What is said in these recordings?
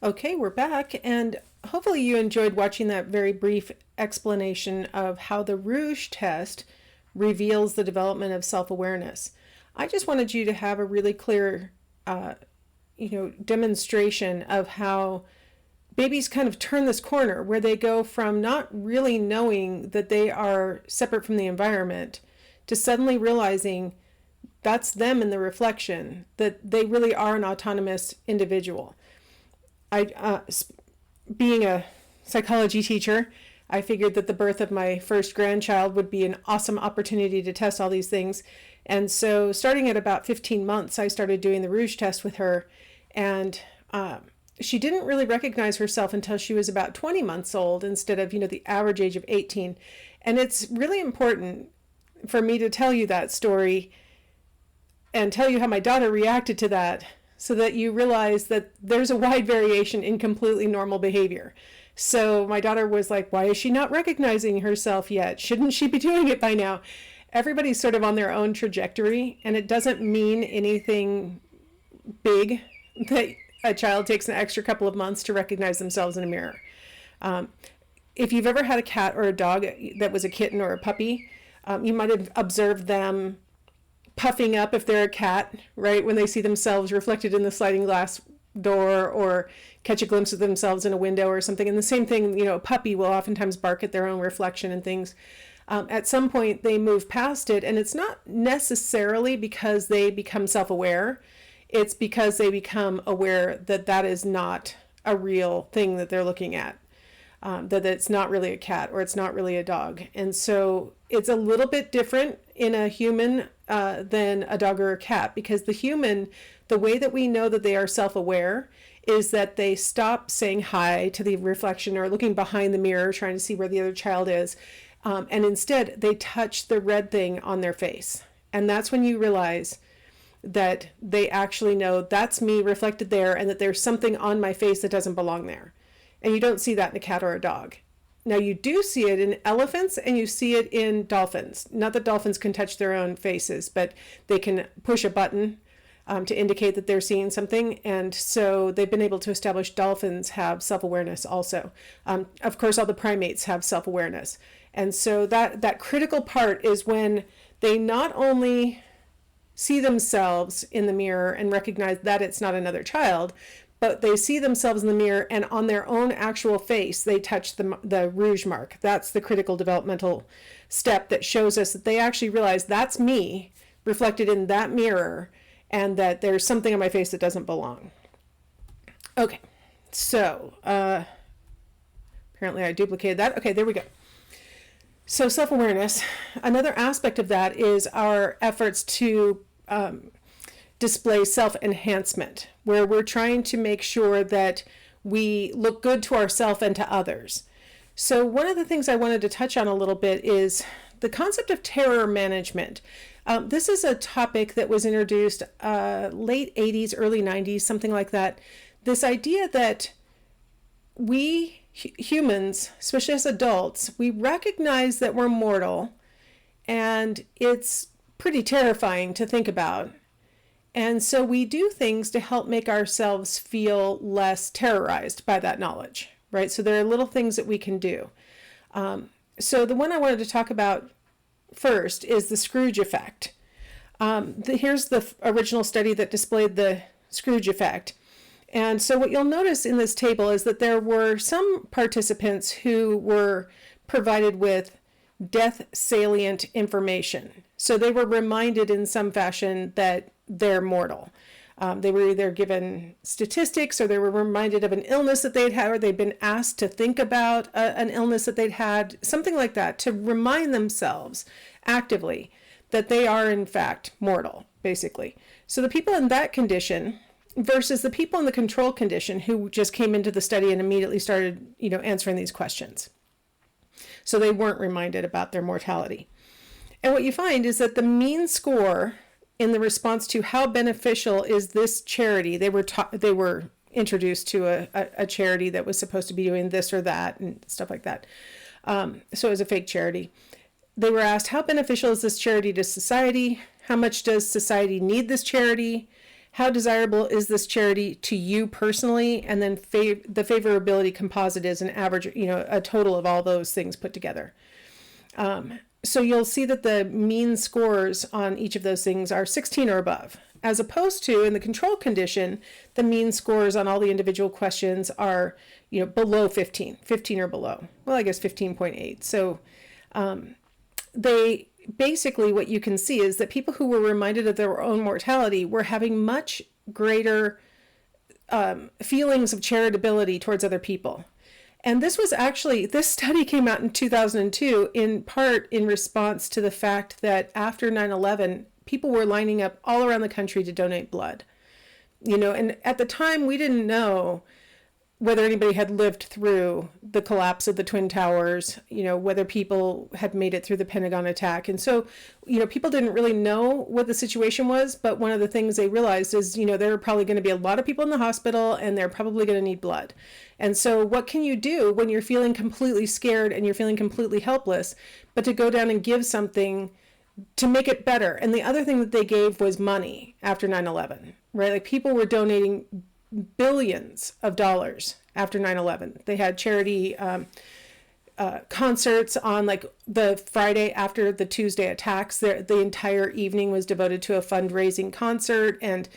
Okay, we're back, and hopefully you enjoyed watching that very brief explanation of how the Rouge test reveals the development of self-awareness. I just wanted you to have a really clear, demonstration of how babies kind of turn this corner where they go from not really knowing that they are separate from the environment to suddenly realizing that's them in the reflection, that they really are an autonomous individual. Being a psychology teacher, I figured that the birth of my first grandchild would be an awesome opportunity to test all these things. And so starting at about 15 months, I started doing the Rouge test with her. And she didn't really recognize herself until she was about 20 months old instead of, the average age of 18. And it's really important for me to tell you that story and tell you how my daughter reacted to that, so that you realize that there's a wide variation in completely normal behavior. So my daughter was like, why is she not recognizing herself yet? Shouldn't she be doing it by now? Everybody's sort of on their own trajectory, and it doesn't mean anything big that a child takes an extra couple of months to recognize themselves in a mirror. If you've ever had a cat or a dog that was a kitten or a puppy, you might have observed them puffing up if they're a cat, right? When they see themselves reflected in the sliding glass door or catch a glimpse of themselves in a window or something. And the same thing, a puppy will oftentimes bark at their own reflection and things. At some point they move past it, and it's not necessarily because they become self-aware. It's because they become aware that that is not a real thing that they're looking at. That it's not really a cat or it's not really a dog. And so it's a little bit different in a human than a dog or a cat, because the human, the way that we know that they are self-aware is that they stop saying hi to the reflection or looking behind the mirror trying to see where the other child is. And instead they touch the red thing on their face. And that's when you realize that they actually know that's me reflected there, and that there's something on my face that doesn't belong there. And you don't see that in a cat or a dog. Now you do see it in elephants, and you see it in dolphins. Not that dolphins can touch their own faces, but they can push a button to indicate that they're seeing something. And so they've been able to establish dolphins have self-awareness also. Of course, all the primates have self-awareness. And so that critical part is when they not only see themselves in the mirror and recognize that it's not another child, but they see themselves in the mirror, and on their own actual face, they touch the Rouge mark. That's the critical developmental step that shows us that they actually realize that's me reflected in that mirror, and that there's something on my face that doesn't belong. Okay, so apparently I duplicated that. Okay, there we go. So self-awareness, another aspect of that is our efforts to display self-enhancement, where we're trying to make sure that we look good to ourselves and to others. So one of the things I wanted to touch on a little bit is the concept of terror management. This is a topic that was introduced late 80s, early 90s, something like that. This idea that we humans, especially as adults, we recognize that we're mortal, and it's pretty terrifying to think about. And so we do things to help make ourselves feel less terrorized by that knowledge, right? So there are little things that we can do. So the one I wanted to talk about first is the Scrooge effect. Here's the original study that displayed the Scrooge effect. And so what you'll notice in this table is that there were some participants who were provided with death salient information. So they were reminded in some fashion that they're mortal. They were either given statistics, or they were reminded of an illness that they'd had, or they'd been asked to think about an illness that they'd had, something like that, to remind themselves actively that they are in fact mortal, basically. So the people in that condition versus the people in the control condition who just came into the study and immediately started, answering these questions. So they weren't reminded about their mortality. And what you find is that the mean score in the response to how beneficial is this charity, they were introduced to a charity that was supposed to be doing this or that and stuff like that. So it was a fake charity. They were asked, how beneficial is this charity to society? How much does society need this charity? how desirable is this charity to you personally, and then the favorability composite is an average, a total of all those things put together. So you'll see that the mean scores on each of those things are 16 or above, as opposed to in the control condition, the mean scores on all the individual questions are, below 15 or below. Well, I guess 15.8. So they basically, what you can see is that people who were reminded of their own mortality were having much greater feelings of charitability towards other people. And this study came out in 2002, in part in response to the fact that after 9/11, people were lining up all around the country to donate blood. And at the time we didn't know whether anybody had lived through the collapse of the Twin Towers, whether people had made it through the Pentagon attack. And so, people didn't really know what the situation was, but one of the things they realized is, there are probably going to be a lot of people in the hospital and they're probably going to need blood. And so what can you do when you're feeling completely scared and you're feeling completely helpless, but to go down and give something to make it better? And the other thing that they gave was money after 9/11, right? Like, people were donating billions of dollars after 9/11. They had charity concerts on like the Friday after the Tuesday attacks. The entire evening was devoted to a fundraising concert, and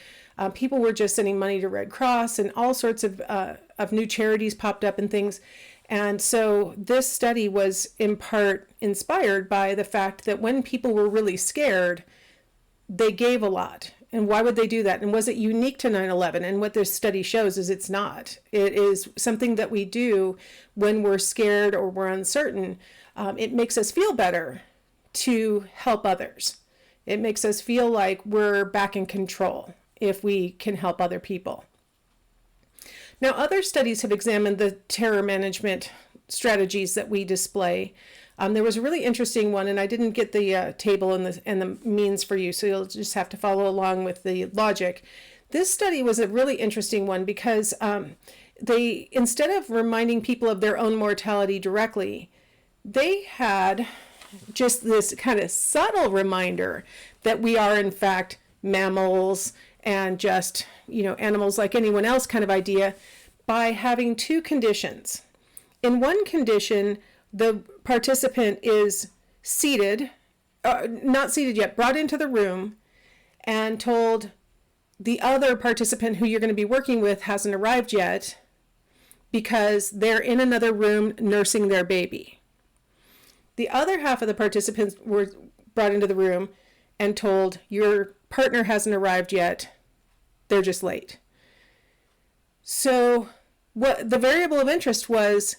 people were just sending money to Red Cross, and all sorts of new charities popped up and things. And so this study was in part inspired by the fact that when people were really scared, they gave a lot. And why would they do that? And was it unique to 9/11? And what this study shows is it's not. It is something that we do when we're scared or we're uncertain. It makes us feel better to help others. It makes us feel like we're back in control if we can help other people. Now, other studies have examined the terror management strategies that we display. There was a really interesting one, and I didn't get the table and the means for you, so you'll just have to follow along with the logic. This study was a really interesting one because they, instead of reminding people of their own mortality directly, they had just this kind of subtle reminder that we are in fact mammals and just, animals like anyone else kind of idea, by having two conditions. In one condition, the participant is seated, not seated yet, brought into the room and told the other participant who you're going to be working with hasn't arrived yet because they're in another room nursing their baby. The other half of the participants were brought into the room and told your partner hasn't arrived yet, they're just late. So what the variable of interest was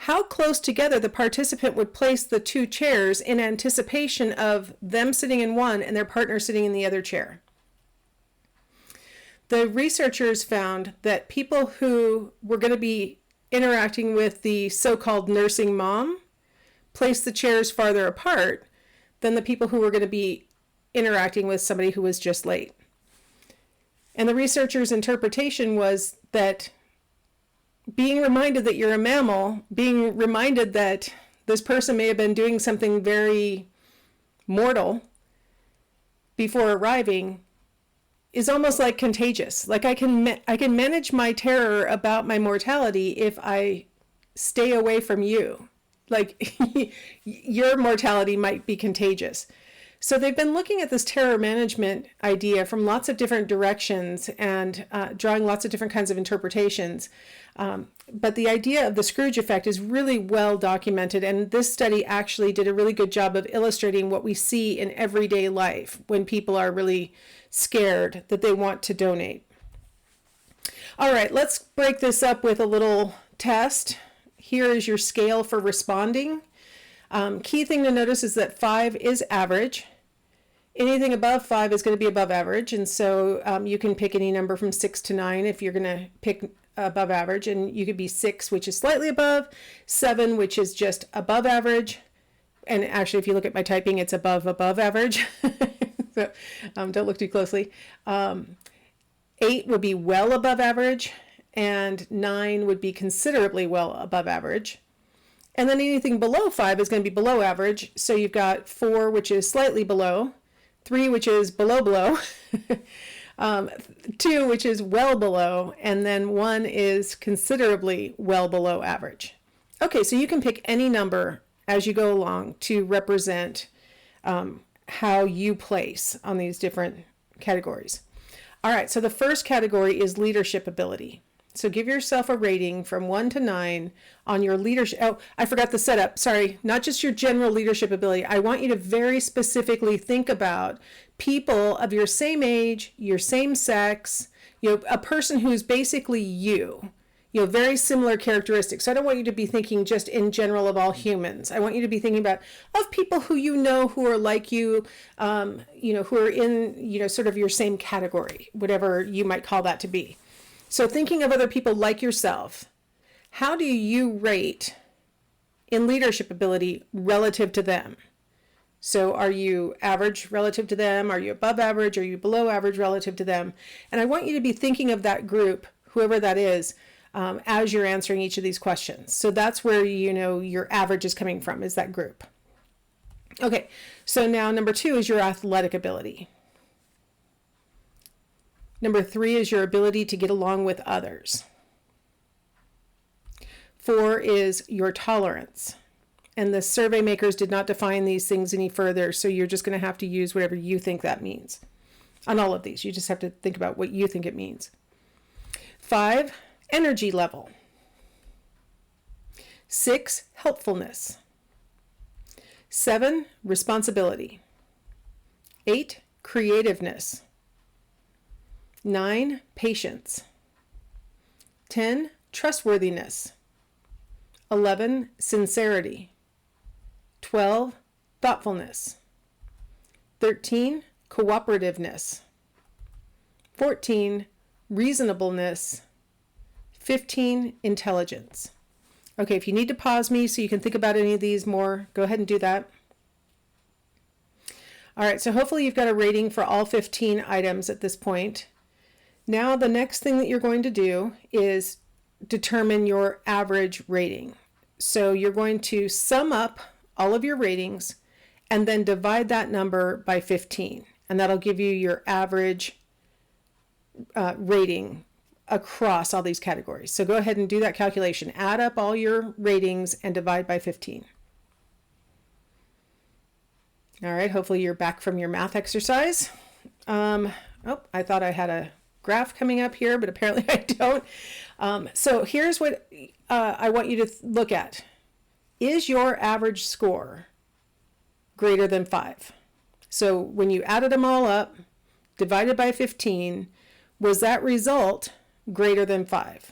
how close together the participant would place the two chairs in anticipation of them sitting in one and their partner sitting in the other chair. The researchers found that people who were going to be interacting with the so-called nursing mom placed the chairs farther apart than the people who were going to be interacting with somebody who was just late. And the researchers' interpretation was that being reminded that you're a mammal, being reminded that this person may have been doing something very mortal before arriving, is almost like contagious. Like I can manage my terror about my mortality if I stay away from you. Like your mortality might be contagious. So they've been looking at this terror management idea from lots of different directions and drawing lots of different kinds of interpretations. But the idea of the Scrooge effect is really well documented, and this study actually did a really good job of illustrating what we see in everyday life when people are really scared that they want to donate. All right, let's break this up with a little test. Here is your scale for responding. Key thing to notice is that 5 is average. Anything above 5 is going to be above average, and so you can pick any number from 6 to 9 if you're going to pick above average, and you could be 6, which is slightly above, 7, which is just above average, and actually if you look at my typing, it's above average. So don't look too closely. 8 would be well above average, and 9 would be considerably well above average. And then anything below 5 is going to be below average. So you've got 4, which is slightly below, 3, which is below, 2, which is well below, and then 1 is considerably well below average. Okay, so you can pick any number as you go along to represent how you place on these different categories. All right, so the first category is leadership ability. So give yourself a rating from 1 to 9 on your leadership. Oh, I forgot the setup. Sorry, not just your general leadership ability. I want you to very specifically think about people of your same age, your same sex, a person who's basically you, very similar characteristics. So I don't want you to be thinking just in general of all humans. I want you to be thinking about of people who who are like you, who are in, sort of your same category, whatever you might call that to be. So thinking of other people like yourself, how do you rate in leadership ability relative to them? So are you average relative to them? Are you above average? Are you below average relative to them? And I want you to be thinking of that group, whoever that is, as you're answering each of these questions. So that's where your average is coming from, is that group. Okay, so now number 2 is your athletic ability. Number 3 is your ability to get along with others. 4 is your tolerance. And the survey makers did not define these things any further, so you're just going to have to use whatever you think that means. On all of these, you just have to think about what you think it means. 5, energy level. 6, helpfulness. 7, responsibility. 8, creativeness. 9, patience. 10, trustworthiness. 11, sincerity. 12, thoughtfulness. 13, cooperativeness. 14, reasonableness. 15, intelligence. Okay, if you need to pause me so you can think about any of these more, go ahead and do that. All right, so hopefully you've got a rating for all 15 items at this point. Now the next thing that you're going to do is determine your average rating. So you're going to sum up all of your ratings and then divide that number by 15. And that'll give you your average rating across all these categories. So go ahead and do that calculation. Add up all your ratings and divide by 15. All right, hopefully you're back from your math exercise. I thought I had a graph coming up here, but apparently I don't. So here's what I want you to look at. Is your average score greater than 5? So when you added them all up, divided by 15, was that result greater than 5?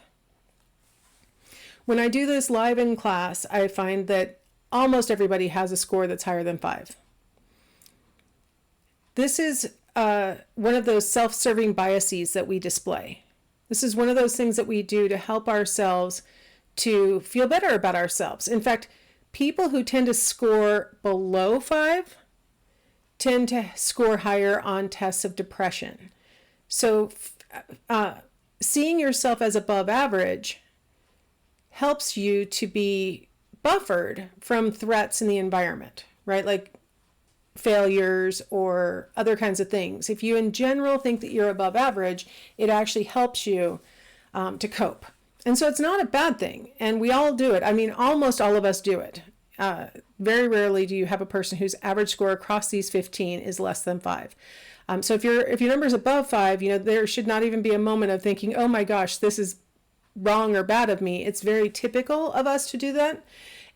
When I do this live in class, I find that almost everybody has a score that's higher than 5. This is one of those self-serving biases that we display. This is one of those things that we do to help ourselves to feel better about ourselves. In fact, people who tend to score below 5 tend to score higher on tests of depression. So seeing yourself as above average helps you to be buffered from threats in the environment, right? Like failures or other kinds of things. If you in general think that you're above average, it actually helps you to cope. And so it's not a bad thing. And we all do it. I mean, almost all of us do it. Very rarely do you have a person whose average score across these 15 is less than 5. So if your number is above 5, there should not even be a moment of thinking, oh my gosh, this is wrong or bad of me. It's very typical of us to do that.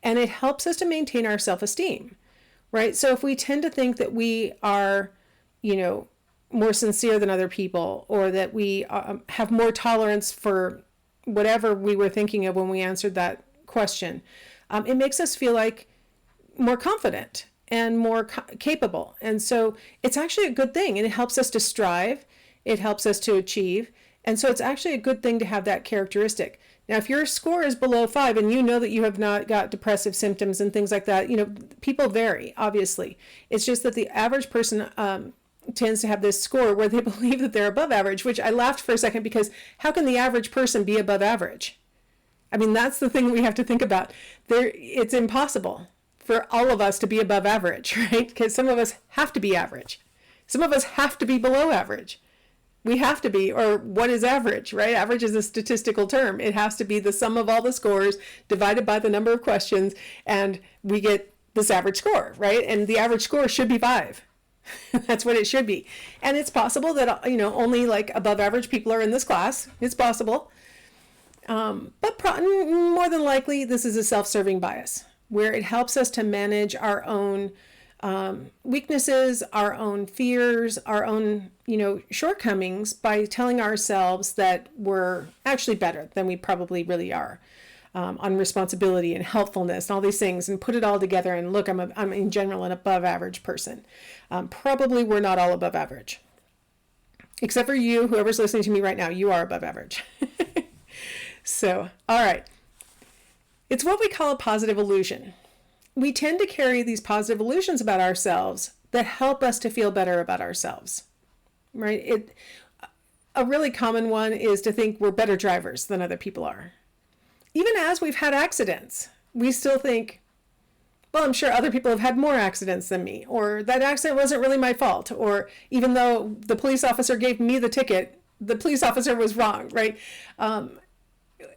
And it helps us to maintain our self-esteem, right? So if we tend to think that we are, more sincere than other people, or that we have more tolerance for whatever we were thinking of when we answered that question, it makes us feel like more confident and more capable. And so it's actually a good thing, and it helps us to strive. It helps us to achieve. And so it's actually a good thing to have that characteristic. Now, if your score is below 5 and you know that you have not got depressive symptoms and things like that, people vary, obviously. It's just that the average person tends to have this score where they believe that they're above average, which I laughed for a second because how can the average person be above average? I mean, that's the thing we have to think about. It's impossible for all of us to be above average, right? Because some of us have to be average. Some of us have to be below average. We have to be, or what is average, right? Average is a statistical term. It has to be the sum of all the scores divided by the number of questions, and we get this average score, right? And the average score should be 5. That's what it should be. And it's possible that, only like above average people are in this class. It's possible. But more than likely, this is a self-serving bias where it helps us to manage our own weaknesses, our own fears, our own, shortcomings by telling ourselves that we're actually better than we probably really are, on responsibility and helpfulness and all these things, and put it all together and look, I'm in general an above average person. Probably we're not all above average. Except for you, whoever's listening to me right now, you are above average. So, all right. It's what we call a positive illusion. We tend to carry these positive illusions about ourselves that help us to feel better about ourselves, right? A really common one is to think we're better drivers than other people are. Even as we've had accidents, we still think, well, I'm sure other people have had more accidents than me, or that accident wasn't really my fault, or even though the police officer gave me the ticket, the police officer was wrong, right?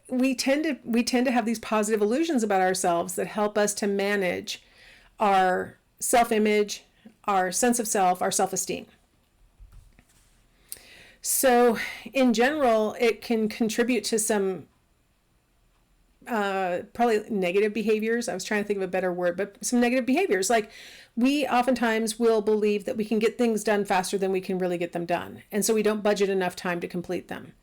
We tend to have these positive illusions about ourselves that help us to manage our self-image, our sense of self, our self-esteem. So in general, it can contribute to some probably negative behaviors. I was trying to think of a better word, but some negative behaviors. Like we oftentimes will believe that we can get things done faster than we can really get them done. And so we don't budget enough time to complete them.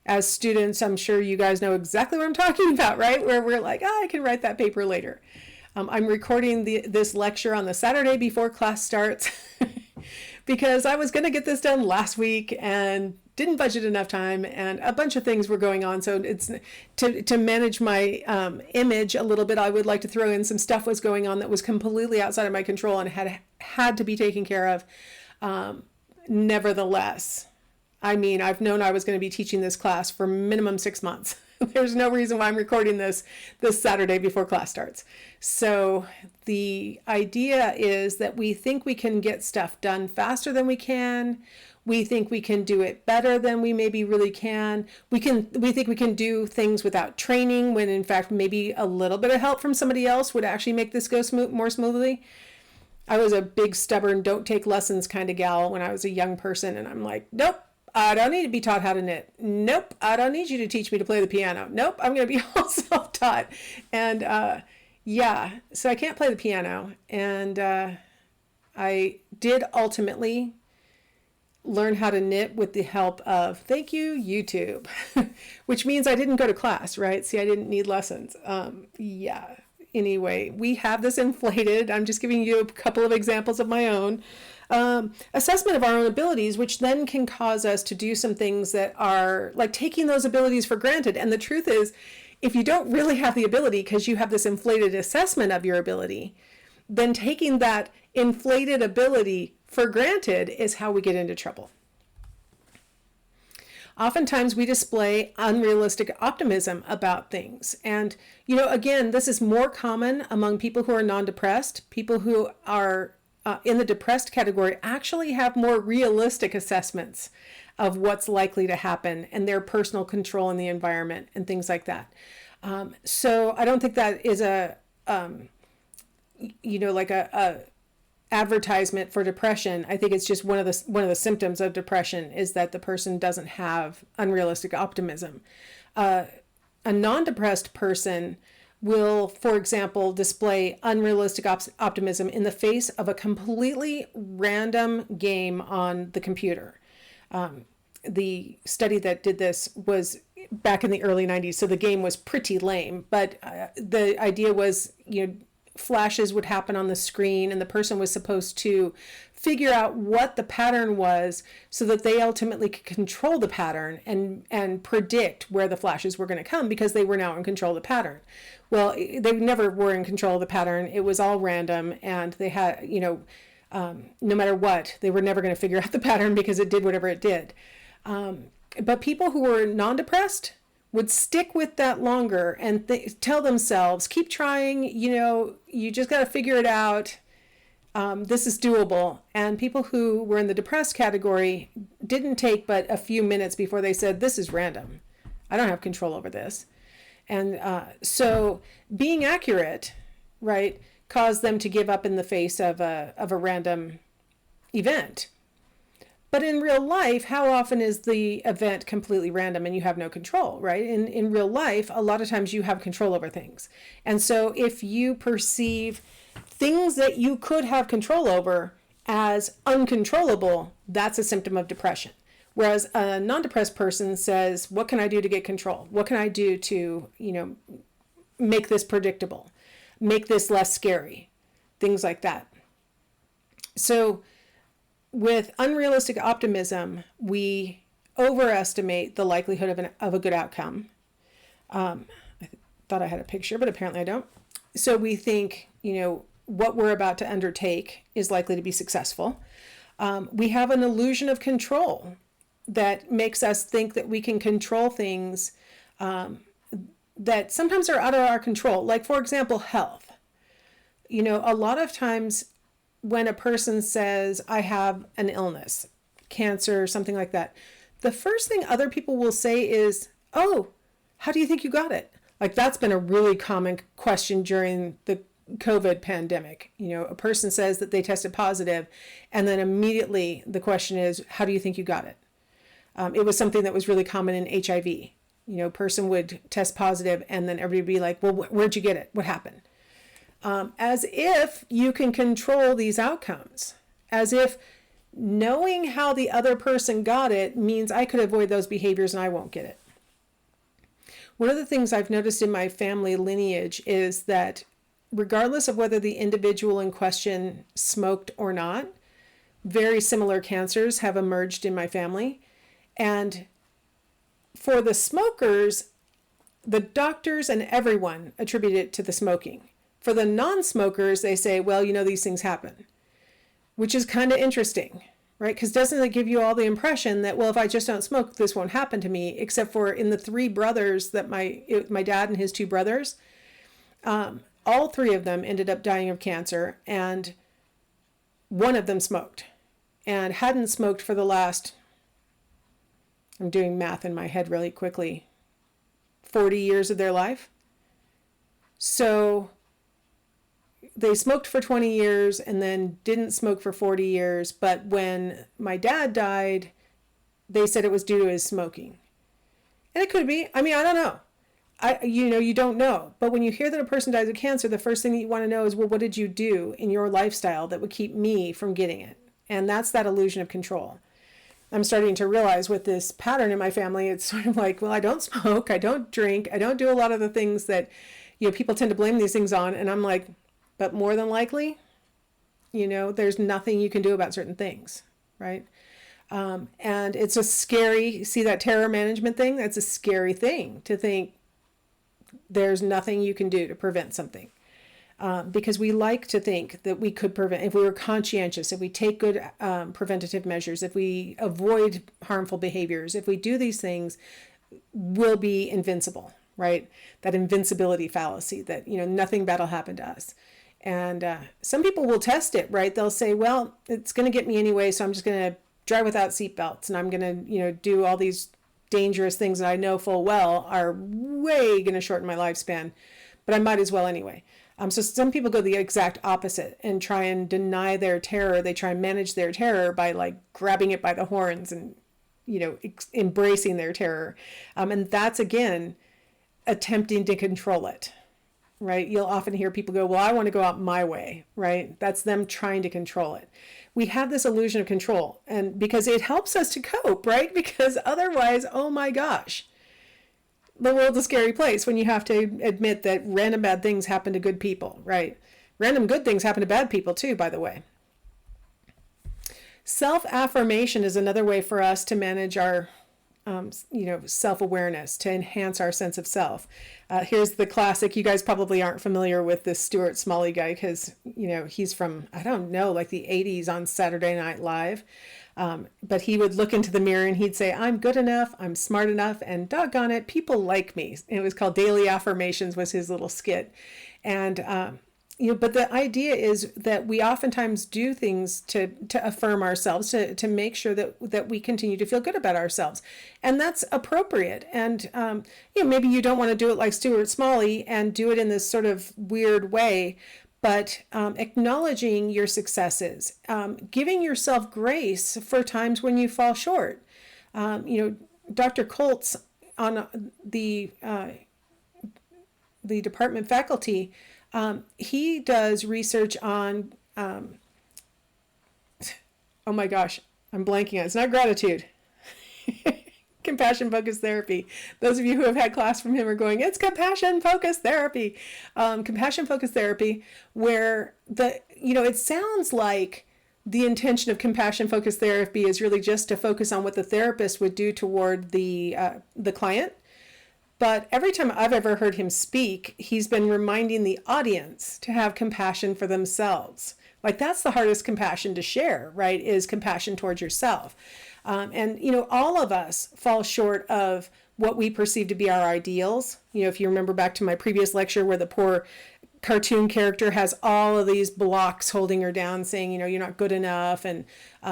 As students, I'm sure you guys know exactly what I'm talking about, right? Where we're like, I can write that paper later. I'm recording this lecture on the Saturday before class starts because I was going to get this done last week and didn't budget enough time, and a bunch of things were going on. So it's to manage my image a little bit, I would like to throw in some stuff was going on that was completely outside of my control and had to be taken care of. Nevertheless, I've known I was going to be teaching this class for minimum 6 months. There's no reason why I'm recording this Saturday before class starts. So the idea is that we think we can get stuff done faster than we can. We think we can do it better than we maybe really can. We think we can do things without training when in fact maybe a little bit of help from somebody else would actually make this go more smoothly. I was a big stubborn don't take lessons kind of gal when I was a young person, and I'm like, nope. I don't need to be taught how to knit. Nope. I don't need you to teach me to play the piano. Nope. I'm going to be all self-taught. And so I can't play the piano. And I did ultimately learn how to knit with the help of, thank you, YouTube, which means I didn't go to class, right? See, I didn't need lessons. Anyway, we have this inflated. I'm just giving you a couple of examples of my own. Assessment of our own abilities, which then can cause us to do some things that are like taking those abilities for granted. And the truth is, if you don't really have the ability because you have this inflated assessment of your ability, then taking that inflated ability for granted is how we get into trouble. Oftentimes we display unrealistic optimism about things. And, again, this is more common among people who are non-depressed. People who are in the depressed category actually have more realistic assessments of what's likely to happen and their personal control in the environment and things like that. So I don't think that is a advertisement for depression. I think it's just one of the symptoms of depression is that the person doesn't have unrealistic optimism. A non-depressed person will, for example, display unrealistic optimism in the face of a completely random game on the computer. The study that did this was back in the early 90s, so the game was pretty lame, but the idea was, flashes would happen on the screen and the person was supposed to figure out what the pattern was so that they ultimately could control the pattern and predict where the flashes were going to come because they were now in control of the pattern. Well, they never were in control of the pattern. It was all random, and they had, no matter what, they were never going to figure out the pattern because it did whatever it did. But people who were non-depressed would stick with that longer and tell themselves, keep trying, you just got to figure it out. This is doable. And people who were in the depressed category didn't take but a few minutes before they said, this is random. I don't have control over this. And so being accurate, right, caused them to give up in the face of a random event. But in real life, how often is the event completely random and you have no control, right? In real life, a lot of times you have control over things. And so if you perceive things that you could have control over as uncontrollable, that's a symptom of depression. Whereas a non-depressed person says, what can I do to get control? What can I do to, make this predictable, make this less scary, things like that. So with unrealistic optimism, we overestimate the likelihood of a good outcome. I thought I had a picture, but apparently I don't. So we think, what we're about to undertake is likely to be successful. We have an illusion of control that makes us think that we can control things that sometimes are out of our control. Like, for example, health. A lot of times when a person says, I have an illness, cancer, something like that, the first thing other people will say is, oh, how do you think you got it? Like, that's been a really common question during the COVID pandemic. A person says that they tested positive, and then immediately the question is, how do you think you got it? It was something that was really common in HIV. Person would test positive, and then everybody would be like, well, where'd you get it? What happened? As if you can control these outcomes, as if knowing how the other person got it means I could avoid those behaviors and I won't get it. One of the things I've noticed in my family lineage is that regardless of whether the individual in question smoked or not, very similar cancers have emerged in my family. And for the smokers, the doctors and everyone attribute it to the smoking. For the non-smokers, they say, well, these things happen, which is kind of interesting, right? Because doesn't it give you all the impression that, well, if I just don't smoke, this won't happen to me, except for in the three brothers that my dad and his two brothers, all three of them ended up dying of cancer, and one of them smoked and hadn't smoked for the last, I'm doing math in my head really quickly, 40 years of their life. So they smoked for 20 years and then didn't smoke for 40 years. But when my dad died, they said it was due to his smoking. And it could be. I don't know. You don't know. But when you hear that a person dies of cancer, the first thing that you want to know is, well, what did you do in your lifestyle that would keep me from getting it? And that's that illusion of control. I'm starting to realize with this pattern in my family, it's sort of like, well, I don't smoke, I don't drink, I don't do a lot of the things that, people tend to blame these things on. And I'm like, but more than likely, there's nothing you can do about certain things, right? And it's a scary, see that terror management thing? That's a scary thing to think there's nothing you can do to prevent something. Because we like to think that we could prevent, if we were conscientious, if we take good preventative measures, if we avoid harmful behaviors, if we do these things, we'll be invincible, right? That invincibility fallacy that, nothing bad will happen to us. And some people will test it, right? They'll say, well, it's going to get me anyway, so I'm just going to drive without seatbelts, and I'm going to, do all these dangerous things that I know full well are way going to shorten my lifespan, but I might as well anyway. So some people go the exact opposite and try and deny their terror. They try and manage their terror by like grabbing it by the horns and, embracing their terror. And that's, again, attempting to control it, right? You'll often hear people go, well, I want to go out my way, right? That's them trying to control it. We have this illusion of control, and because it helps us to cope, right? Because otherwise, oh my gosh, the world's a scary place when you have to admit that random bad things happen to good people, right? Random good things happen to bad people too, by the way. Self-affirmation is another way for us to manage our, self-awareness, to enhance our sense of self. Here's the classic. You guys probably aren't familiar with this Stuart Smalley guy because, he's from, I don't know, like the 80s on Saturday Night Live. But he would look into the mirror and he'd say, I'm good enough, I'm smart enough, and doggone it, people like me. And it was called Daily Affirmations was his little skit. And But the idea is that we oftentimes do things to affirm ourselves, to make sure that we continue to feel good about ourselves, and that's appropriate. And maybe you don't want to do it like Stuart Smalley and do it in this sort of weird way, but acknowledging your successes, giving yourself grace for times when you fall short. Dr. Coltz on the department faculty. He does research on, oh my gosh, I'm blanking on it. It's not gratitude. Compassion focused therapy. Those of you who have had class from him are going, it's compassion focused therapy. Compassion focused therapy, where it sounds like the intention of compassion focused therapy is really just to focus on what the therapist would do toward the client. But every time I've ever heard him speak, he's been reminding the audience to have compassion for themselves. Like, that's the hardest compassion to share, right? Is compassion towards yourself. And all of us fall short of what we perceive to be our ideals. If you remember back to my previous lecture where the poor cartoon character has all of these blocks holding her down, saying, you're not good enough, and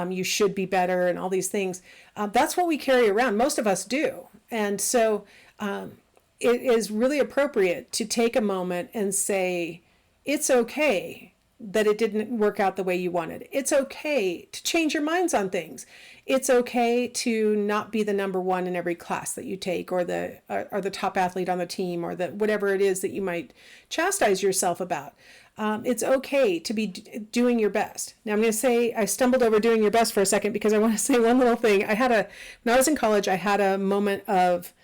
you should be better, and all these things. That's what we carry around. Most of us do. And so it is really appropriate to take a moment and say, it's okay that it didn't work out the way you wanted. It's okay to change your minds on things. It's okay to not be the number one in every class that you take, or the top athlete on the team, or whatever it is that you might chastise yourself about. It's okay to be doing your best. Now, I'm going to say I stumbled over doing your best for a second because I want to say one little thing. When I was in college, I had a moment of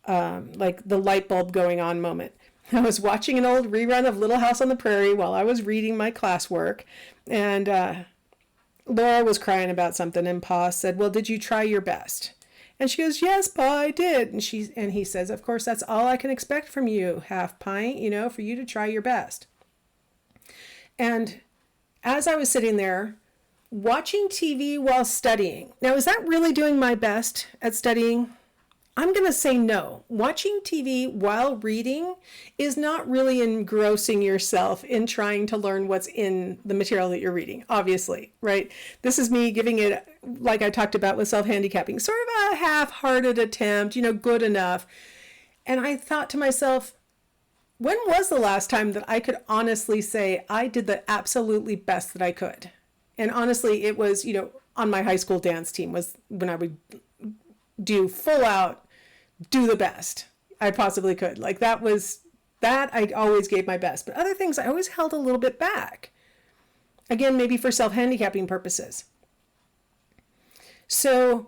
like the light bulb going on moment. I was watching an old rerun of Little House on the Prairie while I was reading my classwork, and Laura was crying about something, and Pa said, well, did you try your best? And she goes, yes, Pa, I did. And he says, of course, that's all I can expect from you, half pint, for you to try your best. And as I was sitting there watching TV while studying, now, is that really doing my best at studying? I'm going to say no. Watching TV while reading is not really engrossing yourself in trying to learn what's in the material that you're reading, obviously, right? This is me giving it, like I talked about with self-handicapping, sort of a half-hearted attempt, good enough. And I thought to myself, when was the last time that I could honestly say I did the absolutely best that I could? And honestly, it was, on my high school dance team was when I would do full out, do the best I possibly could. Like, that I always gave my best. But other things I always held a little bit back. Again, maybe for self-handicapping purposes. So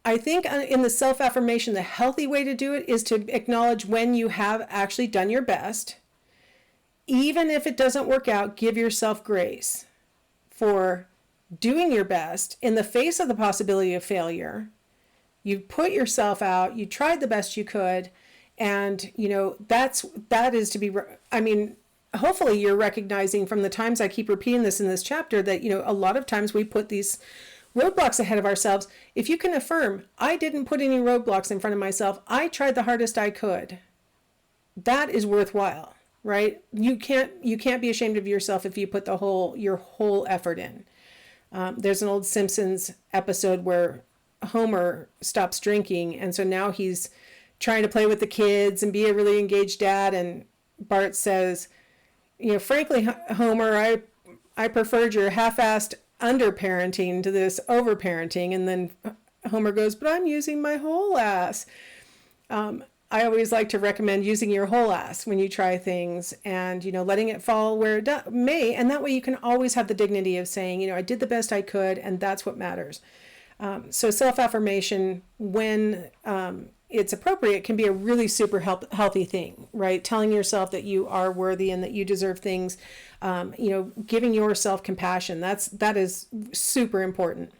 I think in the self-affirmation, the healthy way to do it is to acknowledge when you have actually done your best. Even if it doesn't work out, give yourself grace for doing your best in the face of the possibility of failure. You put yourself out, you tried the best you could, and, that is to be, hopefully you're recognizing from the times I keep repeating this in this chapter that, a lot of times we put these roadblocks ahead of ourselves. If you can affirm, I didn't put any roadblocks in front of myself, I tried the hardest I could, that is worthwhile, right? You can't be ashamed of yourself if you put your whole effort in. There's an old Simpsons episode where Homer stops drinking, and so now he's trying to play with the kids and be a really engaged dad, and Bart says, frankly, Homer, I preferred your half-assed under-parenting to this over-parenting. And then Homer goes, but I'm using my whole ass. I always like to recommend using your whole ass when you try things, and, letting it fall where it may, and that way you can always have the dignity of saying, I did the best I could, and that's what matters. So self-affirmation, when it's appropriate, can be a really super healthy thing, right? Telling yourself that you are worthy and that you deserve things, giving yourself compassion. That is super important.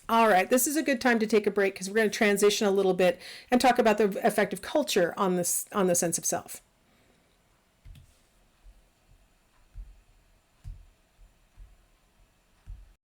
All right, this is a good time to take a break because we're going to transition a little bit and talk about the effect of culture on the sense of self.